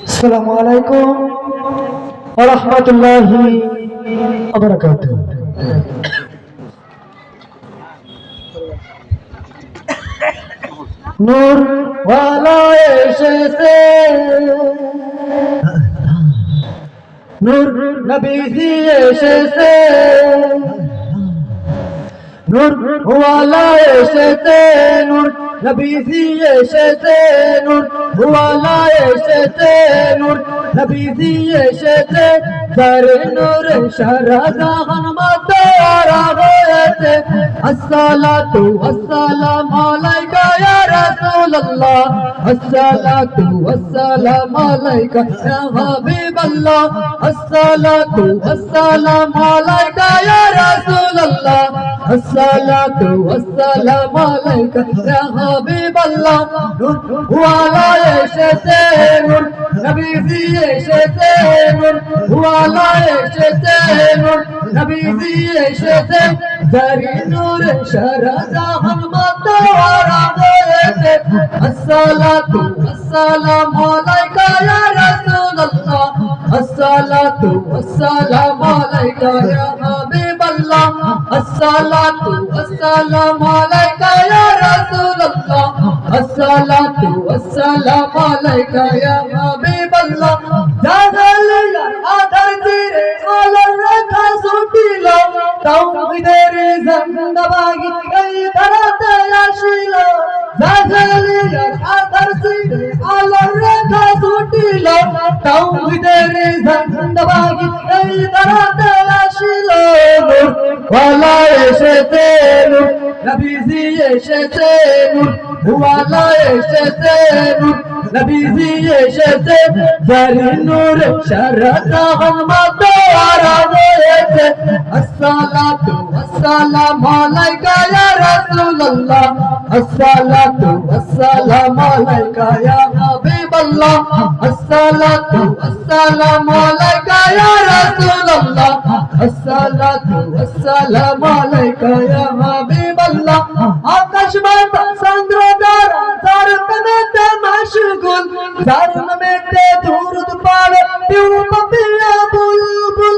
আসসালামু আলাইকুম ওয়া রাহমাতুল্লাহি ওয়া বারাকাতুহু। নূর ওয়ালা এসেছে, নূর নবীজি এসেছে, নূর ওয়ালা এসেছে, নূর নবীজি এসেছে, নূর ওয়ালা এসেছে, নূর নবীজি এসেছে, যার নূরে সারা জাহান মাতারা হয়েছে। আসসালাতু ওয়াসসালামু আলাইকা ইয়া রাসূলুল্লাহ, আসসালাতু ওয়াসসালামু আলাইকা ইয়া হাবিবাল্লাহ, আসসালাতু ওয়াসসালামু আলাইকা ইয়া রাসূলুল্লাহ, আসসালাতু ওয়াসসালামু আলাইকা ইয়া হাবিবাল্লাহ। নূর ওয়ালা এসেছে, নূর নবীজি এসেছে, নূর ওয়ালা এসেছে, নূর নবীজি এসেছে, যার নূরে সারা জাহান মাতারা হয়েছে। আসসালাতু ওয়াসসালামু আলাইকা ইয়া রাসূলুল্লাহ, আসসালাতু ওয়াসসালামু আলাইকা ইয়া হাবিবাল্লাহ, আসসালাতু ওয়াসসালামু আলাইকা ইয়া রাসূলুল্লাহ, আসসালাতু ওয়াসসালামু আলাইকা ইয়া হাবিবাল্লাহ। জাগালিয়ার আধার তীরে আলোর রেখা ছুটিল, তাওহীদের জিন্দাবাগি এই ধরাতে আসিল। জাগালিয়ার আধার তীরে আলোর রেখা ছুটিল, তাওহীদের জিন্দাবাগি এই ধরাতে আসিল। নূর ওয়ালা এসেছে, নূর নবীজি এসেছে, নূর ওয়ালা এসেছে, নূর নবীজি এসেছে, যার নূরে সারা জাহান মাতারা হয়েছে। আসসালাতু ওয়াসসালামু আলাইকা ইয়া রাসূলুল্লাহ, আসসালাতু ওয়াসসালামু আলাইকা ইয়া হাবিবাল্লাহ, আসসালাতু ওয়াসসালামু আলাইকা ইয়া রাসূলুল্লাহ, আসসালাতু ওয়াসসালামু আলাইকা ইয়া হাবিবাল্লাহ। আকাশ বাতাস চন্দ্র তারা যার প্রেমেতে মাশগুল, যার নামেতে দুরূদ পড়ে পিউ পাপিয়া বুলবুল।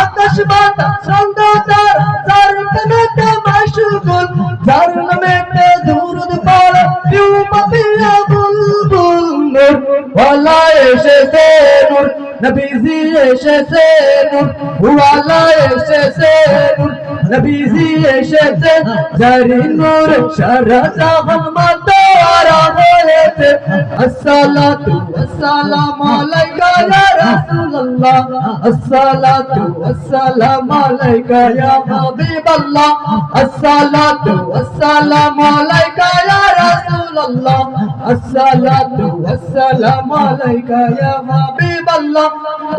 আকাশ বাতাস চন্দ্র তারা যার প্রেমেতে মাশগুল, যার নামেতে দুরূদ পড়ে পিউ পাপিয়া বুলবুল। নূর ওয়ালা এসেছে, নূর নবীজি এসেছে, নূর ওয়ালা এসেছে, নূর নবীজি এসেছে, যার নূরে সারা জাহান মাতারা হয়েছে। আসসালাতু ওয়াসসালামু আলাইকা ইয়া রাসূলুল্লাহ, আসসালাতু ওয়াসসালামু আলাইকা ইয়া হাবিবাল্লাহ, আসসালাতু ওয়াসসালামু আলাইকা ইয়া রাসূলুল্লাহ, আসসালাতু ওয়াসসালামু আলাইকা ইয়া হাবিবাল্লাহ।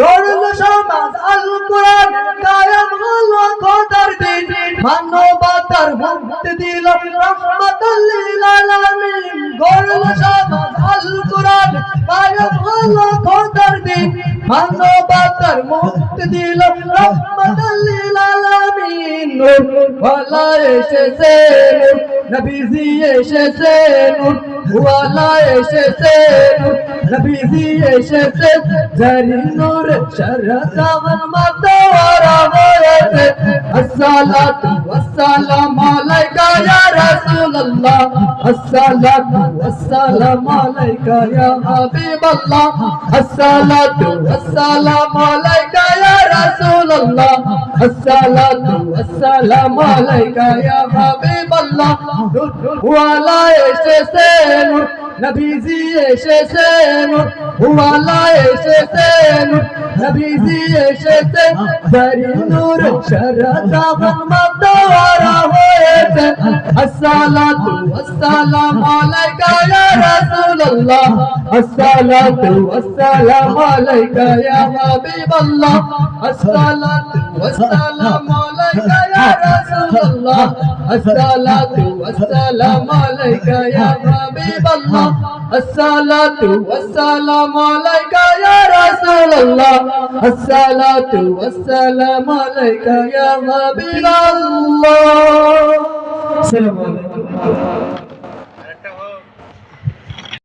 গড়ল সমাজ আল কোরআন, কায়েম হলো খোদার দিন, মানবতার মুক্তি দিল রহমাতুল লিল আলামিন। গড়ল সমাজ আল কোরআন, কায়েম হলো খোদার দিন, মানবতার মুক্তি দিল রহমাতুল লিল আলামিন। নূর ওয়ালা এসেছে, নূর নবীজি এসেছে, নূর ওয়ালা এসেছে, নূর নবীজি এসেছে, যার নূরে সারা জাহান মাতারা হয়েছে। আসসালাতু ওয়াসসালামু আলাইকা ইয়া রাসূলুল্লাহ, আসসালাতু ওয়াসসালামু আলাইকা ইয়া হাবিবাল্লাহ, আসসালাতু ওয়াসসালামু আলাইকা ইয়া রাসূলুল্লাহ, আসসালাতু ওয়াসসালামু আলাইকা ইয়া হাবিবাল্লাহ। ওয়ালা এসেছে, নূর নবীজি এসেছে, নূর ওয়ালা এসেছে, নূর নবীজি এসেছে, যার নূরে সারা জাহান মাতারা হয়েছে। আসসালাতু ওয়াসসালামু আলাইকা ইয়া রাসূলুল্লাহ, আসসালাতু ওয়াসসালামু আলাইকা ইয়া হাবিবাল্লাহ, আসসালাতু ওয়াসসালামু আলাইকা ইয়া রাসূলুল্লাহ, আসসালাতু ওয়াসসালামু আলাইকা ইয়া হাবিবাল্লাহ, আসসালাতু ওয়াসসালামু আলাইকা ইয়া রাসূলুল্লাহ, আসসালাতু ওয়াসসালামু আলাইকা ইয়া হাবিবাল্লাহ। আসসালামু আলাইকুম।